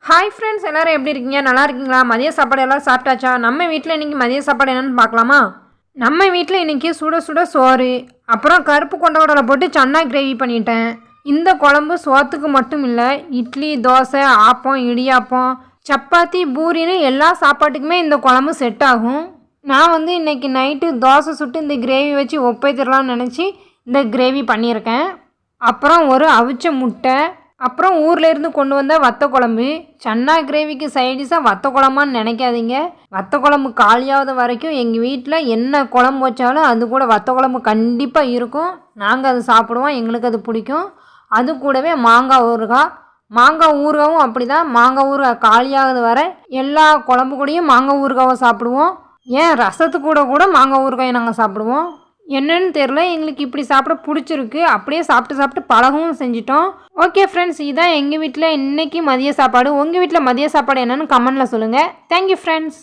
Hi friends, எல்லோரும் எப்படி இருக்கீங்க? நல்லா இருக்கீங்களா? மதிய சாப்பாடு எல்லோரும் சாப்பிட்டாச்சா? நம்ம வீட்டில் இன்றைக்கி மதிய சாப்பாடு என்னென்னு பார்க்கலாமா? நம்ம வீட்டில் இன்றைக்கி சுட சுட சோறு, அப்புறம் கருப்பு கொண்டக்கடலை போட்டு சன்னா கிரேவி பண்ணிட்டேன். இந்த குழம்பு சோத்துக்கு மட்டும் இல்லை, இட்லி, தோசை, ஆப்பம், இடியாப்பம், சப்பாத்தி, பூரின்னு எல்லா சாப்பாட்டுக்குமே இந்த குழம்பு செட் ஆகும். நான் இன்றைக்கி நைட்டு தோசை சுட்டு இந்த கிரேவி வச்சு ஒப்பை தரலான்னு நினச்சி இந்த கிரேவி பண்ணியிருக்கேன். அப்புறம் ஒரு அவிச்ச முட்டை, அப்புறம் ஊர்லேருந்து கொண்டு வந்த வத்த குழம்பு. சன்னா கிரேவிக்கு சைடிஷாக வத்த குழம்பான்னு நினைக்காதீங்க. வத்த குழம்பு காலியாவது வரைக்கும் எங்கள் வீட்டில் என்ன குழம்பு வச்சாலும் அது கூட வத்த குழம்பு கண்டிப்பாக இருக்கும். நாங்கள் அது சாப்பிடுவோம், எங்களுக்கு அது பிடிக்கும். அது கூடவே மாங்காய் ஊறுகாவும் அப்படி தான். மாங்காய் ஊறுகாய் காலியாவது வர எல்லா குழம்பு கூடயும் மாங்காய் ஊறுகாவை சாப்பிடுவோம். ஏன் ரசத்து கூட மாங்காய் ஊறுகாயை நாங்கள் சாப்பிடுவோம். என்னன்னு தெரில, எங்களுக்கு இப்படி சாப்பிட பிடிச்சிருக்கு. அப்படியே சாப்பிட்டு பழகவும் செஞ்சிட்டோம். ஓகே ஃப்ரெண்ட்ஸ், இதுதான் எங்கள் வீட்டில் இன்றைக்கி மதிய சாப்பாடு. உங்கள் வீட்டில் மதிய சாப்பாடு என்னென்னு கமெண்டில் சொல்லுங்கள். Thank you friends.